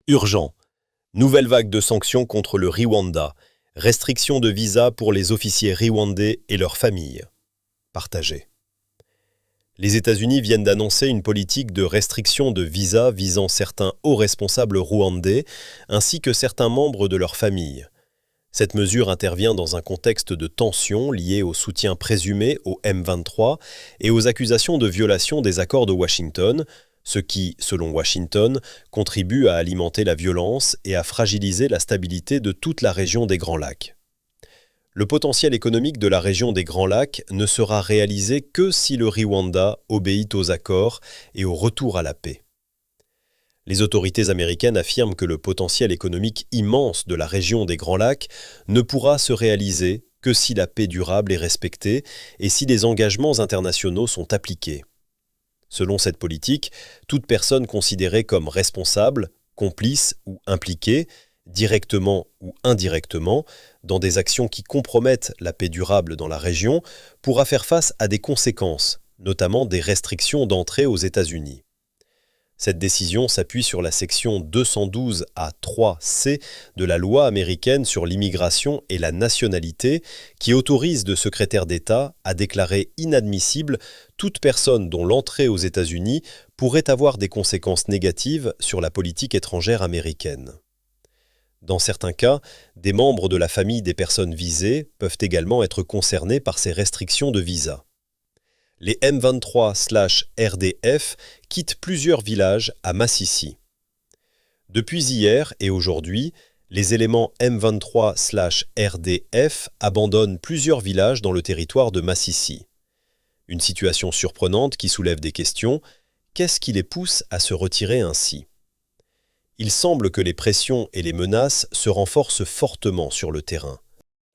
Urgent. Nouvelle vague de sanctions contre le Rwanda. Restriction de visa pour les officiers rwandais et leurs familles. Partagé. Les États-Unis viennent d'annoncer une politique de restriction de visa visant certains hauts responsables rwandais ainsi que certains membres de leurs familles. Cette mesure intervient dans un contexte de tension lié au soutien présumé au M23 et aux accusations de violation des accords de Washington, ce qui, selon Washington, contribue à alimenter la violence et à fragiliser la stabilité de toute la région des Grands Lacs. Le potentiel économique de la région des Grands Lacs ne sera réalisé que si le Rwanda obéit aux accords et au retour à la paix. Les autorités américaines affirment que le potentiel économique immense de la région des Grands Lacs ne pourra se réaliser que si la paix durable est respectée et si les engagements internationaux sont appliqués. Selon cette politique, toute personne considérée comme responsable, complice ou impliquée, directement ou indirectement, dans des actions qui compromettent la paix durable dans la région, pourra faire face à des conséquences, notamment des restrictions d'entrée aux États-Unis. Cette décision s'appuie sur la section 212A3C de la loi américaine sur l'immigration et la nationalité qui autorise le secrétaire d'État à déclarer inadmissible toute personne dont l'entrée aux États-Unis pourrait avoir des conséquences négatives sur la politique étrangère américaine. Dans certains cas, des membres de la famille des personnes visées peuvent également être concernés par ces restrictions de visa. Les M23/RDF quittent plusieurs villages à Massissi. Depuis hier et aujourd'hui, les éléments M23/RDF abandonnent plusieurs villages dans le territoire de Massissi. Une situation surprenante qui soulève des questions. Qu'est-ce qui les pousse à se retirer ainsi ? Il semble que les pressions et les menaces se renforcent fortement sur le terrain.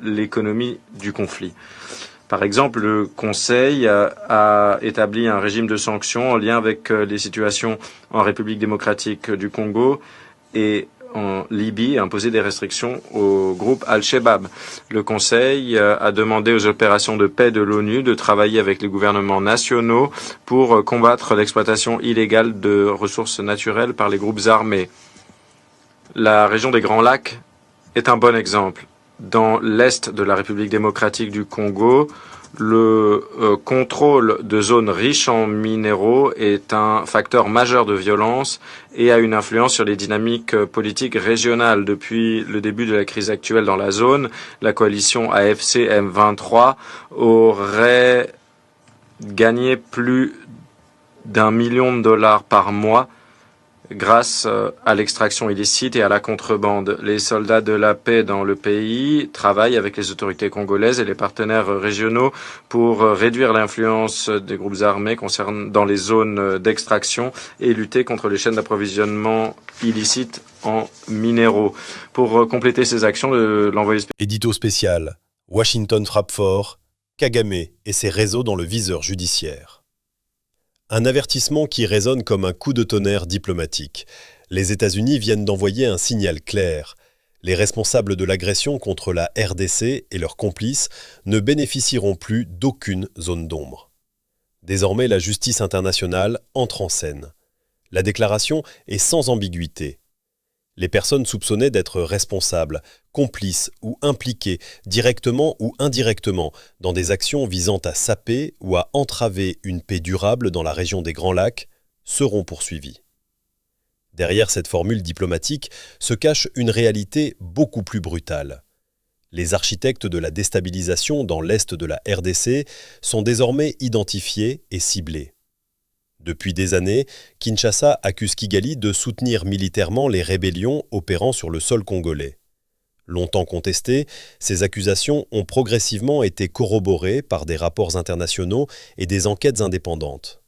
L'économie du conflit. Par exemple, le Conseil a établi un régime de sanctions en lien avec les situations en République démocratique du Congo et en Libye, a imposé des restrictions au groupe Al-Shabaab. Le Conseil a demandé aux opérations de paix de l'ONU de travailler avec les gouvernements nationaux pour combattre l'exploitation illégale de ressources naturelles par les groupes armés. La région des Grands Lacs est un bon exemple. Dans l'est de la République démocratique du Congo, le contrôle de zones riches en minéraux est un facteur majeur de violence et a une influence sur les dynamiques politiques régionales. Depuis le début de la crise actuelle dans la zone, la coalition AFC-M23 aurait gagné plus d'1 million de dollars par mois grâce à l'extraction illicite et à la contrebande. Les soldats de la paix dans le pays travaillent avec les autorités congolaises et les partenaires régionaux pour réduire l'influence des groupes armés dans les zones d'extraction et lutter contre les chaînes d'approvisionnement illicites en minéraux. Pour compléter ces actions, l'envoyé spécial... Édito spécial. Washington frappe fort. Kagame et ses réseaux dans le viseur judiciaire. Un avertissement qui résonne comme un coup de tonnerre diplomatique. Les États-Unis viennent d'envoyer un signal clair. Les responsables de l'agression contre la RDC et leurs complices ne bénéficieront plus d'aucune zone d'ombre. Désormais, la justice internationale entre en scène. La déclaration est sans ambiguïté. Les personnes soupçonnées d'être responsables, complices ou impliquées, directement ou indirectement, dans des actions visant à saper ou à entraver une paix durable dans la région des Grands Lacs, seront poursuivies. Derrière cette formule diplomatique se cache une réalité beaucoup plus brutale. Les architectes de la déstabilisation dans l'est de la RDC sont désormais identifiés et ciblés. Depuis des années, Kinshasa accuse Kigali de soutenir militairement les rébellions opérant sur le sol congolais. Longtemps contestées, ces accusations ont progressivement été corroborées par des rapports internationaux et des enquêtes indépendantes.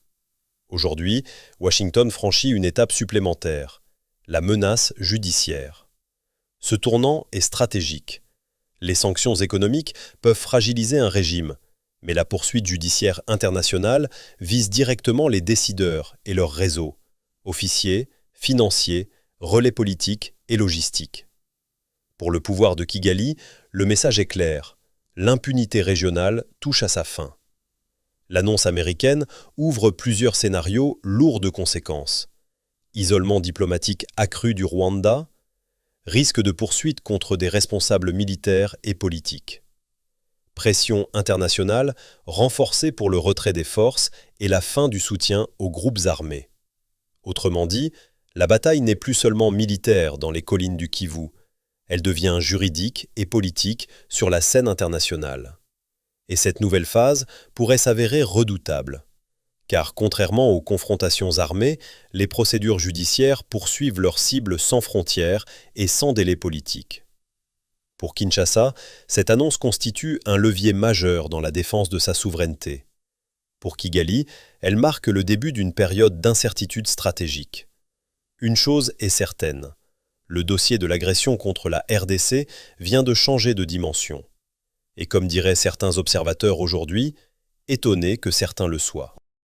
Aujourd'hui, Washington franchit une étape supplémentaire, la menace judiciaire. Ce tournant est stratégique. Les sanctions économiques peuvent fragiliser un régime, mais la poursuite judiciaire internationale vise directement les décideurs et leurs réseaux, officiers, financiers, relais politiques et logistiques. Pour le pouvoir de Kigali, le message est clair. L'impunité régionale touche à sa fin. L'annonce américaine ouvre plusieurs scénarios lourds de conséquences. isolement diplomatique accru du Rwanda, risque de poursuite contre des responsables militaires et politiques. Pression internationale renforcée pour le retrait des forces et la fin du soutien aux groupes armés. Autrement dit, la bataille n'est plus seulement militaire dans les collines du Kivu, elle devient juridique et politique sur la scène internationale. Et cette nouvelle phase pourrait s'avérer redoutable. Car contrairement aux confrontations armées, les procédures judiciaires poursuivent leurs cibles sans frontières et sans délai politique. Pour Kinshasa, cette annonce constitue un levier majeur dans la défense de sa souveraineté. Pour Kigali, elle marque le début d'une période d'incertitude stratégique. Une chose est certaine, le dossier de l'agression contre la RDC vient de changer de dimension. Et comme diraient certains observateurs aujourd'hui, étonnés que certains le soient.